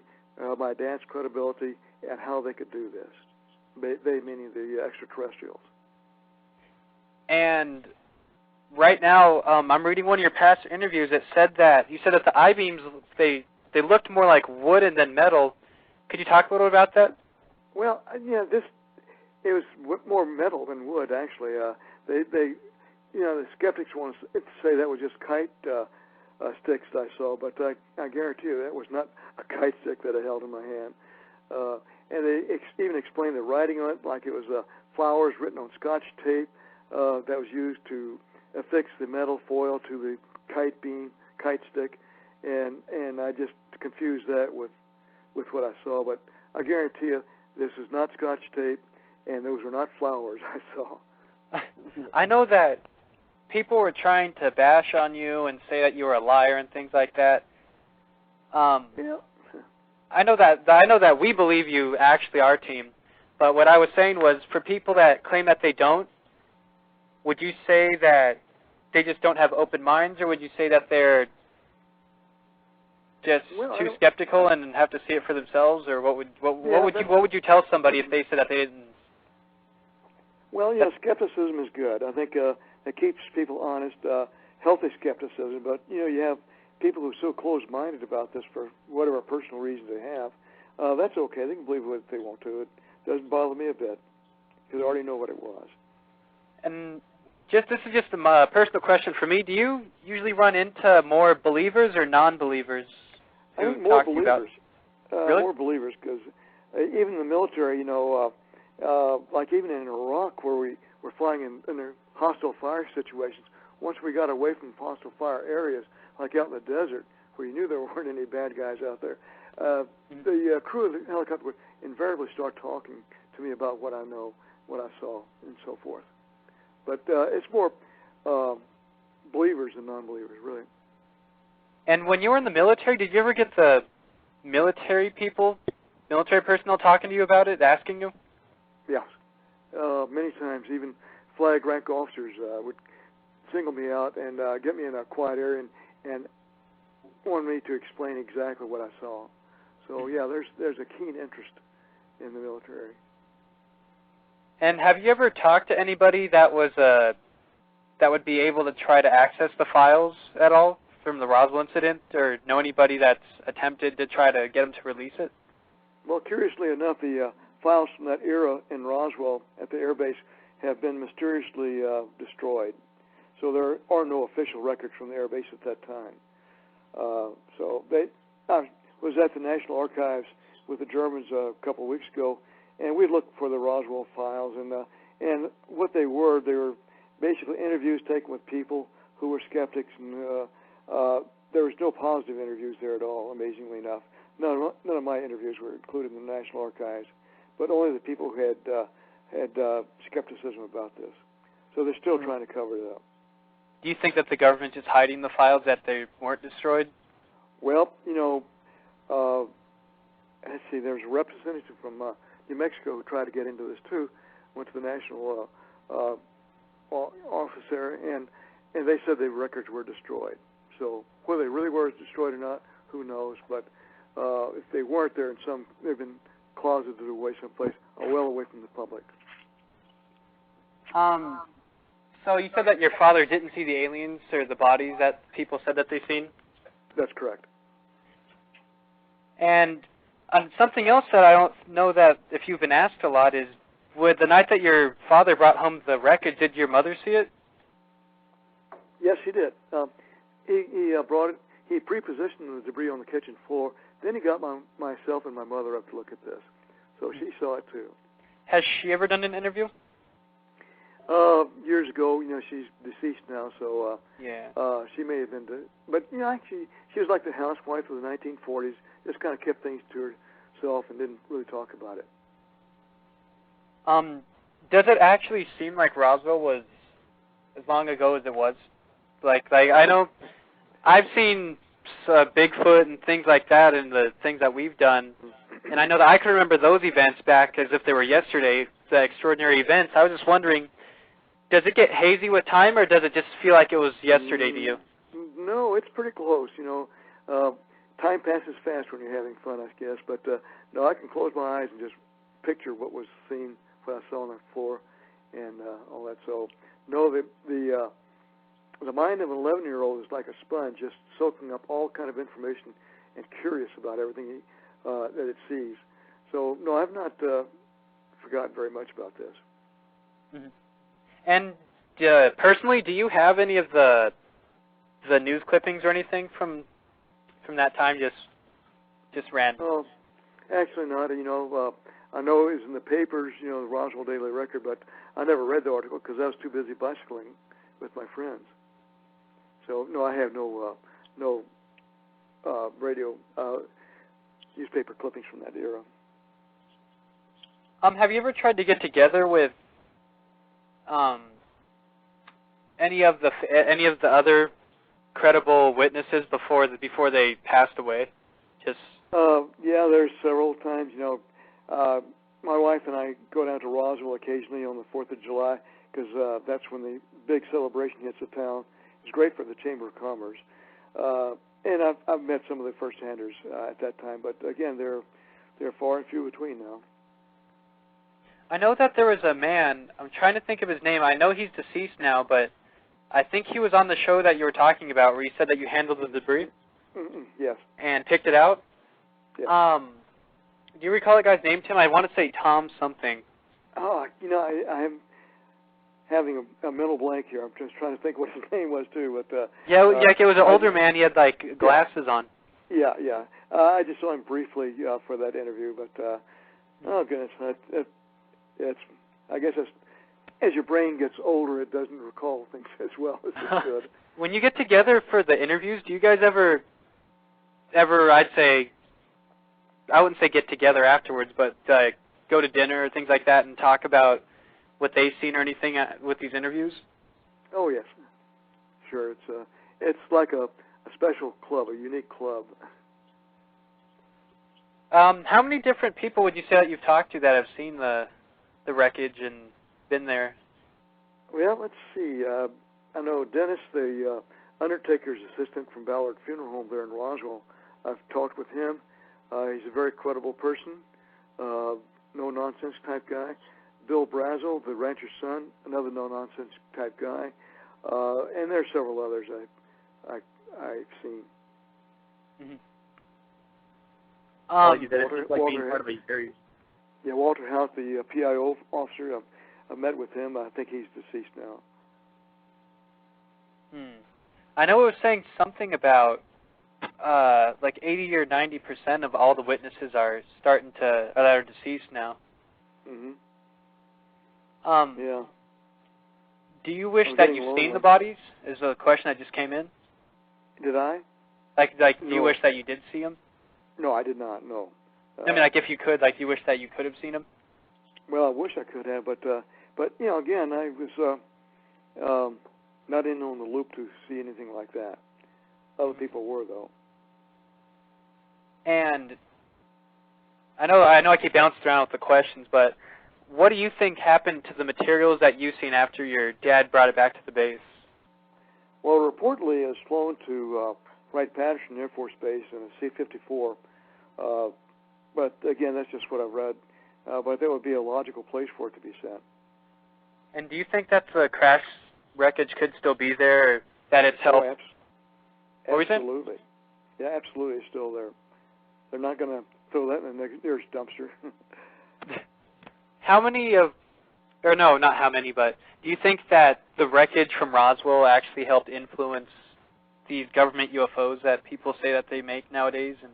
my dad's credibility, and how they could do this. They meaning the extraterrestrials. And right now, I'm reading one of your past interviews that said that the I-beams, they looked more like wood and then metal. Could you talk a little about that? Well, it was more metal than wood, actually. The skeptics want to say that was just kite sticks that I saw, but I guarantee you that was not a kite stick that I held in my hand. And they even explained the writing on it like it was flowers written on Scotch tape that was used to affix the metal foil to the kite stick, and I just confused that with what I saw. But I guarantee you, this is not Scotch tape. and those were not flowers I saw. I know that people were trying to bash on you and say that you were a liar and things like that. Yeah. I know that we believe you actually are team, but what I was saying was for people that claim that they don't, would you say that they just don't have open minds, or would you say that they're just too skeptical and have to see it for themselves, or what would you tell somebody if they said that they didn't? Well, skepticism is good. I think it keeps people honest, healthy skepticism. But you have people who are so closed-minded about this for whatever personal reasons they have. That's okay. They can believe what they want to. It doesn't bother me a bit because I already know what it was. And this is just a personal question for me. Do you usually run into more believers or non-believers? I think more believers. Really? More believers, because even in the military, like even in Iraq, where we were flying in the hostile fire situations, once we got away from hostile fire areas, like out in the desert, where you knew there weren't any bad guys out there, the crew of the helicopter would invariably start talking to me about what I know, what I saw, and so forth. But it's more believers than non-believers, really. And when you were in the military, did you ever get the military personnel talking to you about it, asking you? Yes. Many times, even flag rank officers would single me out and get me in a quiet area and want me to explain exactly what I saw. So, yeah, there's a keen interest in the military. And have you ever talked to anybody that would be able to try to access the files at all from the Roswell incident, or know anybody that's attempted to try to get them to release it? Well, curiously enough, the files from that era in Roswell at the airbase have been mysteriously destroyed. So there are no official records from the airbase at that time. I was at the National Archives with the Germans a couple of weeks ago, and we looked for the Roswell files, and what they were basically interviews taken with people who were skeptics, and there was no positive interviews there at all, amazingly enough. None of my interviews were included in the National Archives, but only the people who had skepticism about this. So they're still trying to cover it up. Do you think that the government is hiding the files, that they weren't destroyed? Well, let's see, there's a representative from New Mexico who tried to get into this too, went to the national office there, and they said the records were destroyed. So whether they really were destroyed or not, who knows? But if they weren't there, they've been closeted away someplace, well away from the public. So you said that your father didn't see the aliens or the bodies that people said that they've seen? That's correct. And something else that I don't know that if you've been asked a lot is, would the night that your father brought home the wreckage, did your mother see it? Yes, she did. He brought it. He pre-positioned the debris on the kitchen floor. Then he got myself and my mother up to look at this. So she saw it too. Has she ever done an interview? Years ago, she's deceased now, so she may have been. But actually, she was like the housewife of the 1940s. Just kind of kept things to herself and didn't really talk about it. Does it actually seem like Roswell was as long ago as it was? Like I know I've seen Bigfoot and things like that, and the things that we've done, and I know that I can remember those events back as if they were yesterday. The extraordinary events. I was just wondering, does it get hazy with time, or does it just feel like it was yesterday to you? No, it's pretty close. Time passes fast when you're having fun, I guess. But no, I can close my eyes and just picture what was seen, what I saw on the floor, and all that. So, no, the mind of an 11-year-old is like a sponge, just soaking up all kind of information and curious about everything that it sees. So, no, I've not forgotten very much about this. Mm-hmm. And personally, do you have any of the news clippings or anything from that time? Just random. Oh, actually not. I know it was in the papers, the Roswell Daily Record, but I never read the article because I was too busy bicycling with my friends. So no, I have no radio newspaper clippings from that era. Have you ever tried to get together with any of the other credible witnesses before they passed away? Just yeah, there's several times. My wife and I go down to Roswell occasionally on the 4th of July because that's when the big celebration hits the town. It's great for the Chamber of Commerce, and I've met some of the first-handers at that time. But again, they're far and few between now. I know that there was a man. I'm trying to think of his name. I know he's deceased now, but I think he was on the show that you were talking about, where you said that you handled the debris. Yes. And picked it out. Yes. Do you recall that guy's name, Tim? I want to say Tom something. Oh, I'm having a mental blank here. I'm just trying to think what his name was too. But yeah, it was an older man. He had like glasses on. Yeah. I just saw him briefly for that interview, but oh goodness, it's I guess as your brain gets older, it doesn't recall things as well as it should. When you get together for the interviews, do you guys ever I wouldn't say get together afterwards, but go to dinner or things like that and talk about what they've seen or anything with these interviews? Oh yes, sure. It's like a special club, a unique club. How many different people would you say that you've talked to that have seen the wreckage and been there? Well, let's see. I know Dennis, the undertaker's assistant from Ballard Funeral Home there in Roswell. I've talked with him. He's a very credible person, no-nonsense type guy. Bill Brazel, the rancher's son, another no-nonsense type guy. And there's several others I've seen. Mm-hmm. Walter House, the PIO officer, I've met with him. I think he's deceased now. I know it was saying something about like 80 or 90% of all the witnesses are that are deceased now. Mm-hmm. Yeah. Do you wish that you've seen the bodies? Is a question that just came in. Did I? Like, no. Do you wish that you did see them? No, I did not. No. I mean, like, if you could, like, do you wish that you could have seen them? Well, I wish I could have, but again, I was not in on the loop to see anything like that. Other people were, though. And I know I keep bouncing around with the questions, but what do you think happened to the materials that you've seen after your dad brought it back to the base? Well, reportedly it was flown to Wright-Patterson Air Force Base in a C-54. But again, that's just what I've read. But there would be a logical place for it to be sent. And do you think that the crash wreckage could still be there, or that it's helped? Oh, absolutely. Yeah, absolutely, it's still there. They're not going to throw that in the nearest dumpster. Not how many, but do you think that the wreckage from Roswell actually helped influence these government UFOs that people say that they make nowadays? And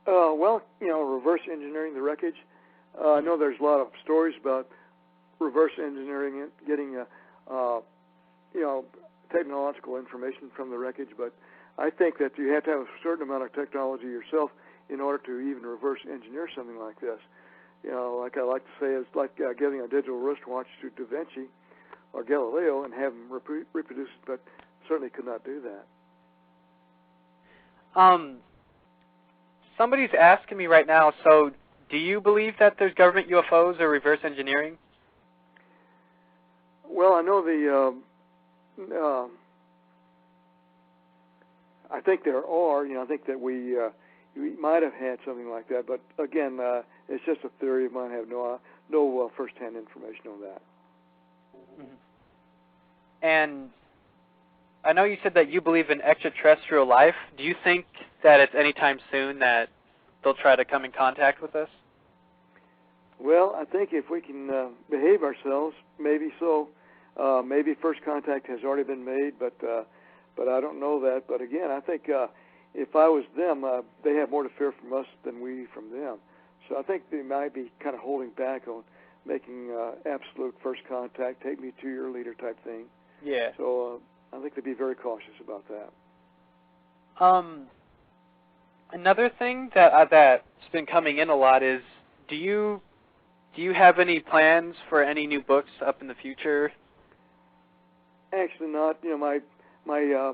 well, reverse engineering the wreckage. I know there's a lot of stories about reverse engineering it, getting technological information from the wreckage, but I think that you have to have a certain amount of technology yourself in order to even reverse engineer something like this. Like I like to say, it's like giving a digital wristwatch to Da Vinci or Galileo and have them reproduce it, but certainly could not do that. Somebody's asking me right now, so do you believe that there's government UFOs or reverse engineering? Well, I know I think there are. I think that we might have had something like that, but again, it's just a theory of mine. I have no first-hand information on that. Mm-hmm. And I know you said that you believe in extraterrestrial life. Do you think that it's any time soon that they'll try to come in contact with us? Well, I think if we can behave ourselves, maybe so. Maybe first contact has already been made, but I don't know that. But again, I think if I was them, they have more to fear from us than we from them. So I think they might be kind of holding back on making absolute first contact, take me to your leader type thing. Yeah. So I think they'd be very cautious about that. Another thing that's been coming in a lot is, do you do you have any plans for any new books up in the future? Actually, not. You know, my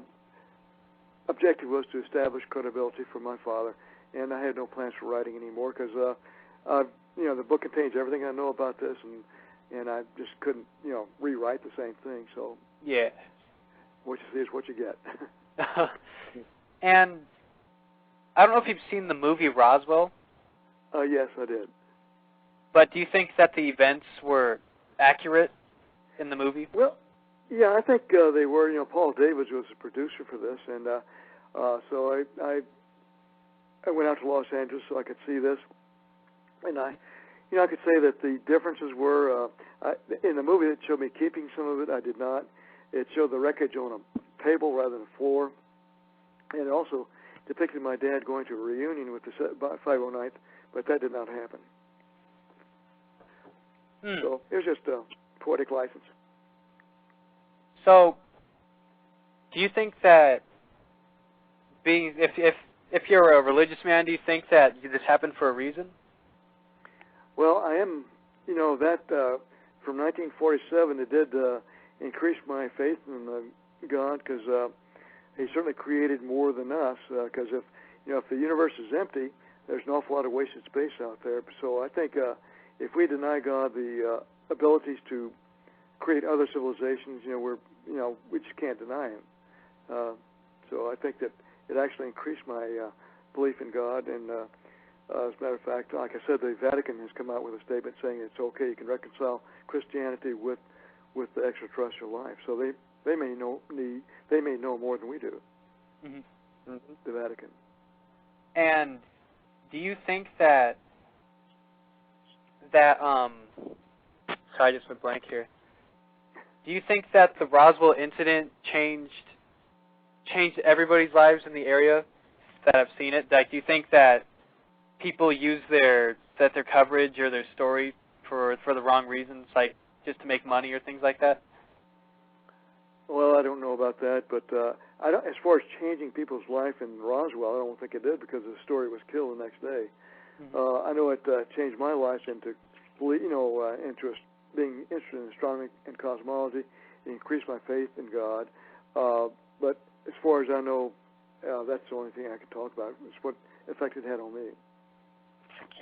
objective was to establish credibility for my father, and I had no plans for writing anymore because, you know, the book contains everything I know about this, and I just couldn't, you know, rewrite the same thing. So yeah, what you see is what you get. And I don't know if you've seen the movie Roswell. Yes, I did. But do you think that the events were accurate in the movie? Well, yeah, I think they were. You know, Paul Davids was the producer for this, and so I went out to Los Angeles so I could see this, and I could say that the differences were in the movie. It showed me keeping some of it. I did not. It showed the wreckage on a table rather than a floor, and it also depicted my dad going to a reunion with the 509th, but that did not happen. So it was just a poetic license. So, do you think that if you're a religious man, do you think that this happened for a reason? Well, I am. You know that from 1947, it did increase my faith in God because He certainly created more than us. Because if the universe is empty, there's an awful lot of wasted space out there. So I think if we deny God the abilities to create other civilizations, we just can't deny Him. So I think that it actually increased my belief in God. And as a matter of fact, like I said, the Vatican has come out with a statement saying it's okay, you can reconcile Christianity with the extraterrestrial life. So they may know more than we do. Mm-hmm. The Vatican. And do you think that sorry, I just went blank here. Do you think that the Roswell incident changed everybody's lives in the area that have seen it? Like, do you think that people use their coverage or their story for the wrong reasons, like just to make money or things like that? Well, I don't know about that, but I don't. As far as changing people's life in Roswell, I don't think it did because the story was killed the next day. Mm-hmm. I know it changed my life into being interested in astronomy and cosmology. It increased my faith in God. But as far as I know, that's the only thing I can talk about. It's what effect it had on me.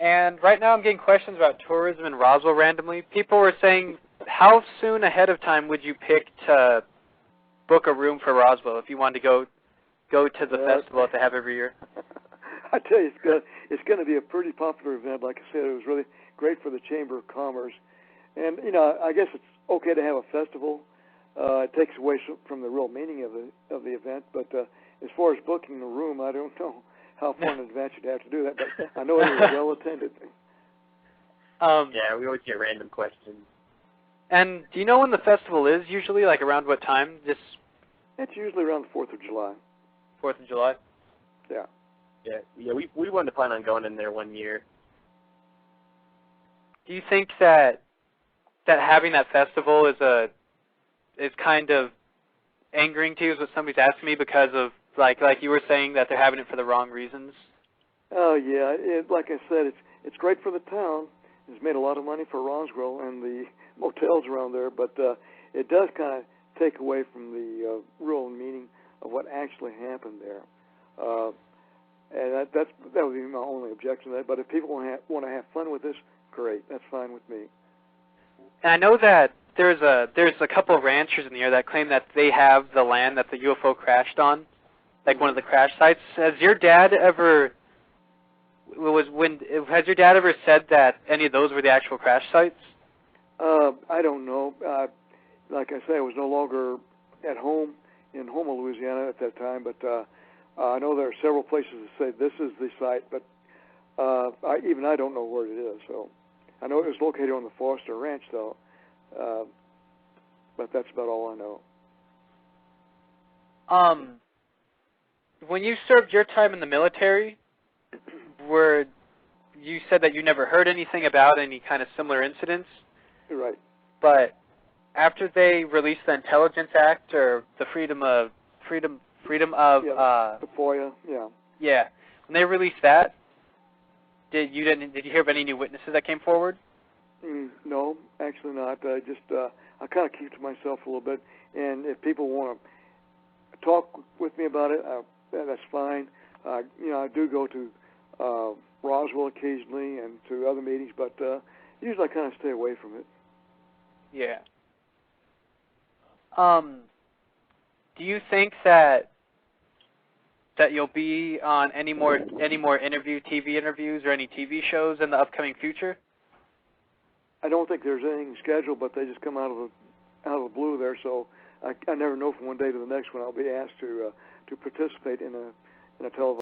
And right now I'm getting questions about tourism in Roswell randomly. People were saying, how soon ahead of time would you pick to book a room for Roswell if you wanted to go to the festival that they have every year? I tell you, it's going to be a pretty popular event. Like I said, it was really great for the Chamber of Commerce. And, I guess it's okay to have a festival. It takes away from the real meaning of the event. But as far as booking the room, I don't know how far in advance you'd have to do that. But I know it was well attended. Yeah, we always get random questions. And do you know when the festival is usually, like around what time? It's usually around the 4th of July. 4th of July? Yeah. Yeah, we wanted to plan on going in there one year. Do you think that having that festival is kind of angering to you, is what somebody's asking me, because of, like you were saying, that they're having it for the wrong reasons? Oh, yeah. Like I said, it's great for the town. It's made a lot of money for Roswell and the motels around there, but it does kind of take away from the real meaning of what actually happened there. And that would be my only objection to that. But if people want to have fun with this, great. That's fine with me. And I know that there's a couple of ranchers in the area that claim that they have the land that the UFO crashed on, like one of the crash sites. Has your dad ever said that any of those were the actual crash sites? I don't know. Like I say, I was no longer at home in Houma, Louisiana at that time, but I know there are several places that say this is the site, but I don't know where it is. So I know it was located on the Foster Ranch, though, but that's about all I know. When you served your time in the military, you said that you never heard anything about any kind of similar incidents? Right. But after they released the Intelligence Act, or the freedom of the FOIA, yeah. Yeah. When they released that, did you hear of any new witnesses that came forward? No, actually not. I kind of keep to myself a little bit, and if people want to talk with me about it, that's fine. I do go to Roswell occasionally and to other meetings, but usually I kind of stay away from it. Yeah. Do you think that you'll be on any more TV interviews or any TV shows in the upcoming future? I don't think there's anything scheduled, but they just come out of the blue there. So I never know from one day to the next when I'll be asked to participate in a televised